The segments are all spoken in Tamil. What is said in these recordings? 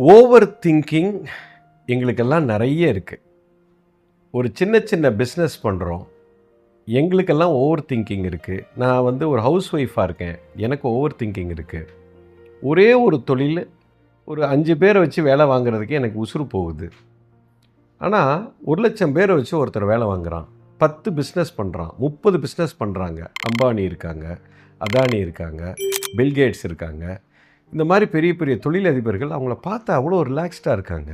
ஓவர் திங்கிங் எங்களுக்கெல்லாம் நிறைய இருக்குது. ஒரு சின்ன சின்ன பிஸ்னஸ் பண்ணுறோம், எங்களுக்கெல்லாம் ஓவர் திங்கிங் இருக்குது. நான் ஒரு ஹவுஸ் ஒய்ஃபாக இருக்கேன், எனக்கு ஓவர் திங்கிங் இருக்குது. ஒரே ஒரு தொழில் ஒரு 5 பேரை வச்சு வேலை வாங்குறதுக்கு எனக்கு உசுறு போகுது. ஆனால் 1,00,000 பேரை வச்சு ஒருத்தர் வேலை வாங்குகிறான், 10 பிஸ்னஸ் பண்ணுறான், 30 பிஸ்னஸ் பண்ணுறாங்க. அம்பானி இருக்காங்க, அதானி இருக்காங்க, பில்கேட்ஸ் இருக்காங்க. இந்த மாதிரி பெரிய பெரிய தொழிலதிபர்கள் அவங்கள பார்த்தா அவ்வளோ ரிலாக்ஸ்டாக இருக்காங்க.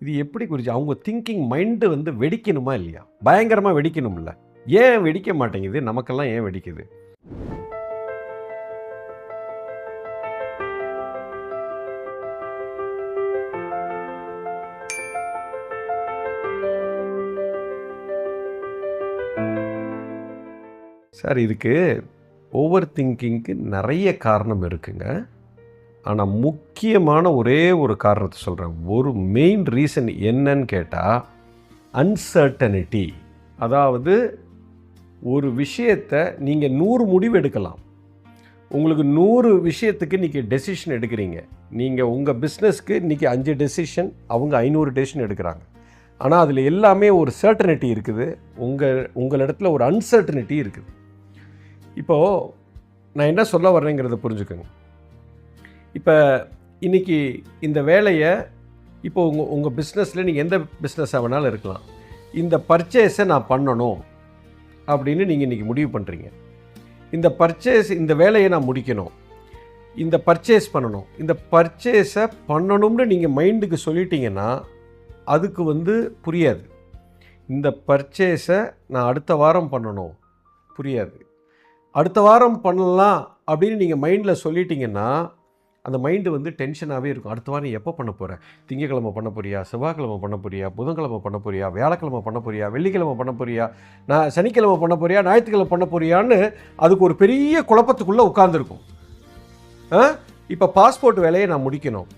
இது எப்படி குறித்து அவங்க திங்கிங் மைண்டு வெடிக்கணுமா இல்லையா? பயங்கரமாக வெடிக்கணும்ல. ஏன் வெடிக்க மாட்டேங்குது? நமக்கெல்லாம் ஏன் வெடிக்குது? சார், இதுக்கு ஓவர் திங்கிங்க்கு நிறைய காரணம் இருக்குங்க. ஆனால் முக்கியமான ஒரே ஒரு காரணத்தை சொல்கிறேன். ஒரு மெயின் ரீசன் என்னன்னு கேட்டால் அன்சர்டனிட்டி. அதாவது ஒரு விஷயத்தை நீங்கள் 100 முடிவு எடுக்கலாம். உங்களுக்கு 100 விஷயத்துக்கு இன்றைக்கி டெசிஷன் எடுக்கிறீங்க. நீங்கள் உங்கள் பிஸ்னஸ்க்கு இன்றைக்கி 5 டெசிஷன், அவங்க 500 டெசிஷன் எடுக்கிறாங்க. ஆனால் அதில் எல்லாமே ஒரு சர்டனிட்டி இருக்குது, உங்களிடத்துல ஒரு அன்சர்டனிட்டி இருக்குது. இப்போது நான் என்ன சொல்ல வர்றேங்கிறத புரிஞ்சுக்கோங்க. இப்போ இன்றைக்கி இந்த வேலையை இப்போ உங்கள் பிஸ்னஸில் நீங்கள் எந்த பிஸ்னஸாக வேணாலும் இருக்கலாம். இந்த பர்ச்சேஸை நான் பண்ணணும் அப்படின்னு நீங்கள் இன்றைக்கி முடிவு பண்ணுறீங்க. இந்த வேலையை நான் முடிக்கணும், இந்த பர்ச்சேஸ் பண்ணணும். இந்த பர்ச்சேஸை பண்ணணும்னு நீங்கள் மைண்டுக்கு சொல்லிட்டீங்கன்னா அதுக்கு புரியாது. இந்த பர்ச்சேஸை நான் அடுத்த வாரம் பண்ணணும், புரியாது. அடுத்த வாரம் பண்ணலாம் அப்படின்னு நீங்கள் மைண்டில் சொல்லிட்டீங்கன்னா அந்த மைண்டு டென்ஷனாகவே இருக்கும். அடுத்த வாரம் எப்போ பண்ண போகிறேன்? திங்கக்கிழமை பண்ண போறியா, செவ்வாய்க்கிழமை பண்ண போறியா, புதன்கிழமை பண்ண போறியா, வியாழக்கிழமை பண்ண போறியா, வெள்ளிக்கிழமை பண்ண போறியா, நான் சனிக்கிழமை பண்ண போறியா, ஞாயிற்றுக்கிழமை பண்ண போறியான்னு அதுக்கு ஒரு பெரிய குழப்பத்துக்குள்ளே உட்காந்துருக்கும். இப்போ பாஸ்போர்ட் வேலையை நான் முடிக்கணும்,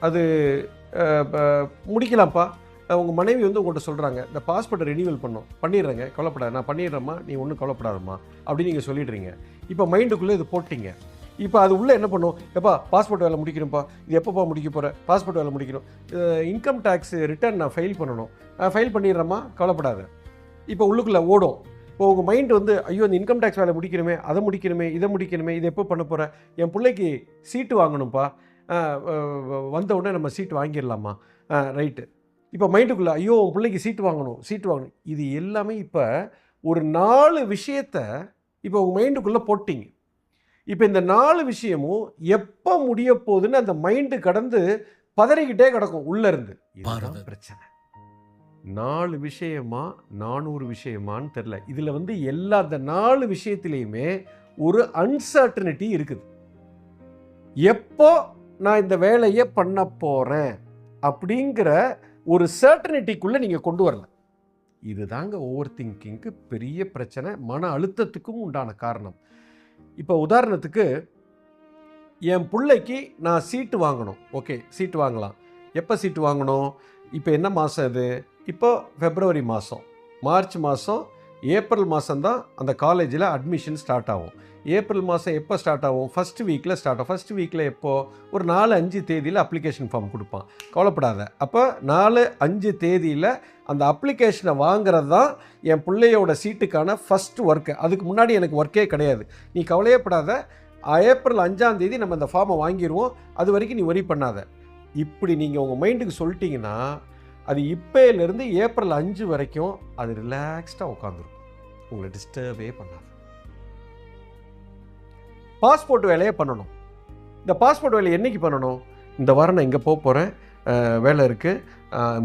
அது முடிக்கலாம்ப்பா. உங்கள் மனைவி உங்கள்கிட்ட சொல்கிறாங்க, இந்த பாஸ்போர்ட்டை ரினியூவல் பண்ணிடுறேங்க, கவலைப்படாது, நான் பண்ணிடுறேம்மா, நீ ஒன்றும் கவலைப்படாதம்மா அப்படின்னு நீங்கள் சொல்லிடுறீங்க. இப்போ மைண்டுக்குள்ளே இது போட்டிங்க. இப்போ அது உள்ளே என்ன பண்ணும்? எப்பா பாஸ்போர்ட் வேலை முடிக்கணும்ப்பா, இது எப்போப்பா முடிக்க போகிறேன்? பாஸ்போர்ட் வேலை முடிக்கணும், இன்கம் டேக்ஸ் ரிட்டர்ன் நான் ஃபைல் பண்ணணும், ஃபைல் பண்ணிடுறேம்மா, கவலைப்படாத. இப்போ உள்ளுக்குள்ளே ஓடும். இப்போ உங்கள் மைண்டு ஐயோ இந்த இன்கம் டேக்ஸ் வேலை முடிக்கணுமே, அதை முடிக்கணுமே, இதை முடிக்கணுமே, இது எப்போ பண்ண போகிறேன்? என் பிள்ளைக்கு சீட்டு வாங்கணும்ப்பா, வந்த உடனே நம்ம சீட்டு வாங்கிடலாமா, ரைட்டு. இப்போ மைண்டுக்குள்ளே ஐயோ உன் பிள்ளைக்கு சீட்டு வாங்கணும். இது எல்லாமே இப்போ ஒரு 4 விஷயத்தை இப்போ உங்கள் மைண்டுக்குள்ளே போட்டிங்க. இப்போ இந்த 4 விஷயமும் எப்போ முடிய போகுதுன்னு அந்த மைண்டு கடந்து பதறிக்கிட்டே கிடக்கும் உள்ளேருந்து. இதுதான் பிரச்சனை. 4 விஷயமா 400 விஷயமான்னு தெரில. இதில் எல்லா அந்த 4 விஷயத்திலையுமே ஒரு அன்சர்டனிட்டி இருக்குது. எப்போ நான் இந்த வேலையை பண்ண போகிறேன் அப்படிங்கிற ஒரு சர்டனிட்டிக்குள்ளே நீங்கள் கொண்டு வரல. இதுதாங்க ஓவர் திங்கிங்க்கு பெரிய பிரச்சனை, மன அழுத்தத்துக்கும் உண்டான காரணம். இப்போ உதாரணத்துக்கு என் பிள்ளைக்கு நான் சீட்டு வாங்கணும். ஓகே, சீட்டு வாங்கலாம். எப்போ சீட்டு வாங்கணும்? இப்போ என்ன மாதம் இது? இப்போ February மாதம், மார்ச் மாதம், ஏப்ரல் மாதம்தான் அந்த காலேஜில் அட்மிஷன் ஸ்டார்ட் ஆகும். ஏப்ரல் மாதம் எப்போ ஸ்டார்ட் ஆகும்? ஃபஸ்ட்டு வீக்கில் ஸ்டார்ட் ஆகும். ஃபஸ்ட்டு வீக்கில் எப்போது? ஒரு 4-5 தேதியில் அப்ளிகேஷன் ஃபார்ம் கொடுப்பான். கவலைப்படாத. அப்போ 4-5 தேதியில் அந்த அப்ளிகேஷனை வாங்குறது தான் என் பிள்ளையோட சீட்டுக்கான ஃபஸ்ட்டு ஒர்க்கு. அதுக்கு முன்னாடி எனக்கு ஒர்க்கே கிடையாது. நீ கவலையப்படாத. ஏப்ரல் 5ஆம் தேதி நம்ம அந்த ஃபார்மை வாங்கிடுவோம், அது வரைக்கும் நீ வரி பண்ணாத. இப்படி நீங்கள் உங்கள் மைண்டுக்கு சொல்லிட்டீங்கன்னா அது இப்போலேருந்து ஏப்ரல் 5 வரைக்கும் அது ரிலாக்ஸ்டாக உட்காந்துருக்கும், உங்களை டிஸ்டர்பே பண்ணாது. பாஸ்போர்ட் வேலையை பண்ணணும். இந்த பாஸ்போர்ட் வேலையை என்றைக்கு பண்ணணும்? இந்த வாரம் நான் இங்கே போக போகிறேன், வேலை இருக்குது,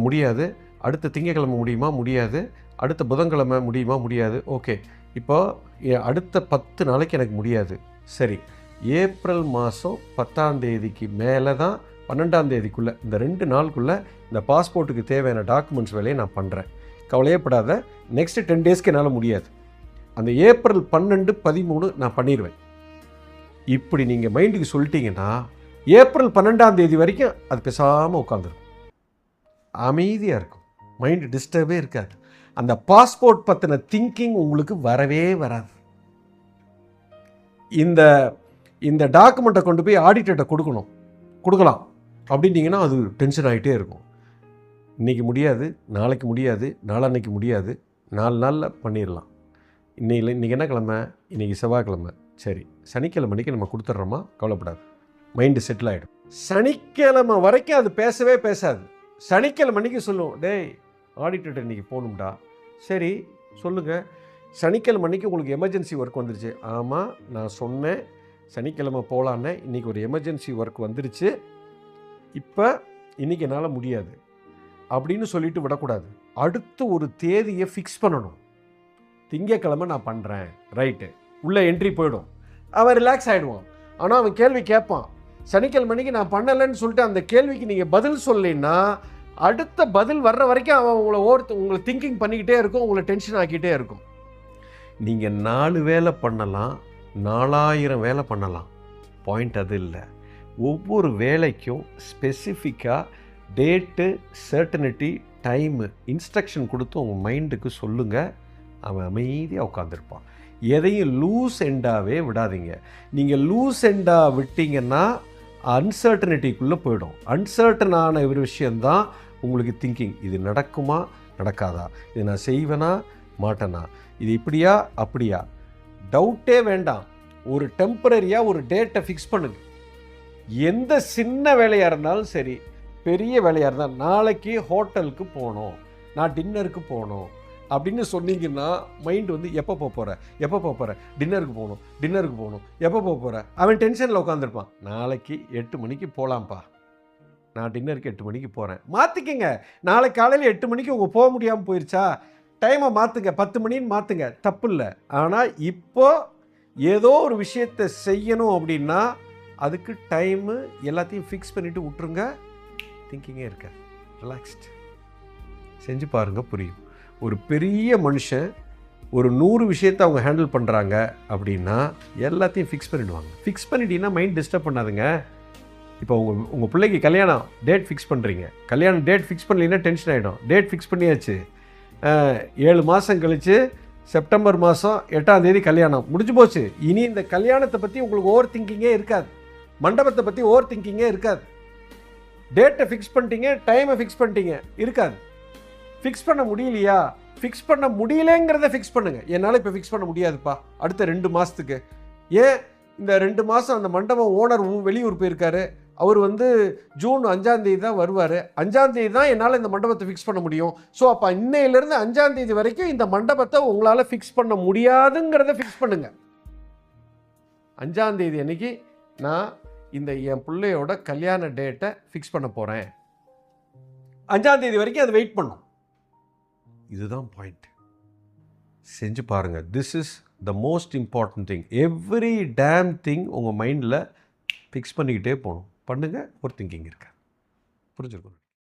முடியாது. அடுத்த திங்கக்கிழமை முடியுமா? முடியாது. அடுத்த புதன்கிழமை முடியுமா? முடியாது. ஓகே, இப்போ அடுத்த 10 நாளைக்கு எனக்கு முடியாது. சரி, ஏப்ரல் மாதம் 10ஆம் தேதிக்கு மேலே தான் 12ஆம் தேதிக்குள்ளே, இந்த 2 நாளுக்குள்ளே இந்த பாஸ்போர்ட்டுக்கு தேவையான டாக்குமெண்ட்ஸ் வேலையை நான் பண்ணுறேன். கவலையப்படாத. நெக்ஸ்ட்டு 10 டேஸ்க்கு என்னால் முடியாது. அந்த ஏப்ரல் 12, 13 நான் பண்ணிடுவேன். இப்படி நீங்கள் மைண்டுக்கு சொல்லிட்டீங்கன்னா ஏப்ரல் 12ஆம் தேதி வரைக்கும் அது பேசாமல் உட்காந்துரும், அமைதியாக இருக்கும், மைண்டு டிஸ்டர்பே இருக்காது. அந்த பாஸ்போர்ட் பற்றின திங்கிங் உங்களுக்கு வரவே வராது. இந்த டாக்குமெண்ட்டை கொண்டு போய் ஆடிட்டர்கிட்ட கொடுக்கலாம். அப்படின்னீங்கன்னா அது டென்ஷன் ஆகிட்டே இருக்கும். இன்றைக்கி முடியாது, நாளைக்கு முடியாது, நாளான்னைக்கு முடியாது, 4 நாளில் பண்ணிடலாம். இன்றைக்கி என்ன கிழமை? இன்றைக்கி செவ்வாய்க்கிழமை. சரி, சனிக்கிழமை அன்றைக்கி நம்ம கொடுத்துட்றோமா? கவலைப்படாது, மைண்டு செட்டில் ஆகிடும். சனிக்கிழமை வரைக்கும் அது பேசவே பேசாது. சனிக்கிழமை அன்றைக்கி சொல்லும், டேய் ஆடிட்டர் இன்றைக்கி போகணும்டா. சரி சொல்லுங்கள், சனிக்கிழமை அன்றைக்கி உங்களுக்கு எமர்ஜென்சி ஒர்க் வந்துருச்சு. ஆமாம், நான் சொன்னேன் சனிக்கிழமை போகலான்னு. இன்றைக்கி ஒரு எமர்ஜென்சி ஒர்க் வந்துருச்சு, இப்போ இன்றைக்கி என்னால் முடியாது அப்படின்னு சொல்லிட்டு விடக்கூடாது. அடுத்து ஒரு தேதியை ஃபிக்ஸ் பண்ணணும். திங்கக்கிழமை நான் பண்ணுறேன், ரைட்டு, உள்ளே என்ட்ரி போயிடும், அவன் ரிலாக்ஸ் ஆகிடுவான். ஆனால் அவன் கேள்வி கேட்பான். சனிக்கிழமை அன்றைக்கி நான் பண்ணலைன்னு சொல்லிட்டு அந்த கேள்விக்கு நீங்கள் பதில் சொல்லலைன்னா அடுத்த பதில் வர்ற வரைக்கும் அவன் உங்களை திங்கிங் பண்ணிக்கிட்டே இருக்கும், உங்களை டென்ஷன் ஆக்கிட்டே இருக்கும். நீங்கள் 4 வேலை பண்ணலாம், 4000 வேலை பண்ணலாம், பாயிண்ட் அது இல்லை. ஒவ்வொரு வேலைக்கும் ஸ்பெசிஃபிக்காக டேட்டு, சர்டனிட்டி, டைமு, இன்ஸ்ட்ரக்ஷன் கொடுத்து உங்கள் மைண்டுக்கு சொல்லுங்கள். அவன் அமைதியாக உட்காந்துருப்பான். எதையும் லூஸ் எண்டாகவே விடாதீங்க. நீங்கள் லூஸ் எண்டாக விட்டீங்கன்னா அன்சர்டனிட்டிக்குள்ளே போயிடும். அன்சர்டனான ஒரு விஷயந்தான் உங்களுக்கு திங்கிங். இது நடக்குமா நடக்காதா, இது நான் செய்வேனா மாட்டேனா, இது இப்படியா அப்படியா, டவுட்டே வேண்டாம். ஒரு டெம்பரரியாக ஒரு டேட்டை ஃபிக்ஸ் பண்ணுங்க. எந்த சின்ன வேலையாக இருந்தாலும் சரி, பெரிய வேலையாக இருந்தால், நாளைக்கு ஹோட்டலுக்கு போகணும், நான் டின்னருக்கு போகணும் அப்படின்னு சொன்னீங்கன்னா மைண்ட் வந்து எப்போ போகிற, டின்னருக்கு போகணும், எப்போ போகிற, அவன் டென்ஷனில் உட்காந்துருப்பான். நாளைக்கு 8 மணிக்கு போகலாம்ப்பா, நான் டின்னருக்கு 8 மணிக்கு போகிறேன். மாற்றிக்கங்க. நாளைக்கு காலையில் 8 மணிக்கு உங்கள் போக முடியாமல் போயிடுச்சா, டைமை மாற்றுங்க, 10 மணின்னு மாற்றுங்க, தப்பு இல்லை. ஆனால் இப்போ ஏதோ ஒரு விஷயத்தை செய்யணும் அப்படின்னா அதுக்கு டைமு எல்லாத்தையும் ஃபிக்ஸ் பண்ணிவிட்டு விட்டுருங்க. திங்கிங்கே இருக்க, ரிலாக்ஸ்டு. செஞ்சு பாருங்கள், புரியும். ஒரு பெரிய மனுஷன் ஒரு 100 விஷயத்தை அவங்க ஹேண்டில் பண்ணுறாங்க அப்படின்னா எல்லாத்தையும் ஃபிக்ஸ் பண்ணிவிடுவாங்க. ஃபிக்ஸ் பண்ணிட்டீங்கன்னா மைண்ட் டிஸ்டர்ப் பண்ணாதுங்க. இப்போ உங்கள் பிள்ளைக்கு கல்யாணம் டேட் ஃபிக்ஸ் பண்ணுறீங்க, கல்யாணம் டேட் ஃபிக்ஸ் பண்ணலைன்னா டென்ஷன் ஆகிடும். டேட் ஃபிக்ஸ் பண்ணியாச்சு, 7 மாதம் கழித்து செப்டம்பர் மாதம் 8ஆம் தேதி கல்யாணம் முடிஞ்சு போச்சு. இனி இந்த கல்யாணத்தை பற்றி உங்களுக்கு ஓவர் திங்கிங்கே இருக்காது, மண்டபத்தை பற்றி ஓவர் திங்கிங்கே இருக்காது. டேட்டை ஃபிக்ஸ் பண்ணிட்டீங்க, டைமை ஃபிக்ஸ் பண்ணிட்டீங்க, இருக்காது. ஃபிக்ஸ் பண்ண முடியலையா, ஃபிக்ஸ் பண்ண முடியலைங்கிறத ஃபிக்ஸ் பண்ணுங்கள். என்னால் இப்போ ஃபிக்ஸ் பண்ண முடியாதுப்பா அடுத்த 2 மாதத்துக்கு. ஏன் இந்த 2 மாதம் அந்த மண்டபம் ஓனர் வெளியூர் போயிருக்காரு, அவர் வந்து ஜூன் 5ஆம் தேதி தான் வருவார், 5ஆம் தேதி தான் என்னால் இந்த மண்டபத்தை ஃபிக்ஸ் பண்ண முடியும். ஸோ அப்போ இன்னையிலேருந்து 5ஆம் தேதி வரைக்கும் இந்த மண்டபத்தை உங்களால் ஃபிக்ஸ் பண்ண முடியாதுங்கிறத ஃபிக்ஸ் பண்ணுங்கள். 5ஆம் தேதி அன்னைக்கு நான் இந்த என் பிள்ளையோட கல்யாண டேட்டை ஃபிக்ஸ் பண்ண போகிறேன். 5ஆம் தேதி வரைக்கும் அது வெயிட் பண்ணும். இதுதான் பாயிண்ட். செஞ்சு பாருங்கள். This is the most important thing. Every damn thing உங்கள் மைண்டில் ஃபிக்ஸ் பண்ணிக்கிட்டே போகணும். பண்ணுங்கள், ஒரு திங்கிங் இருக்கா. புரிஞ்சுருக்கணும்.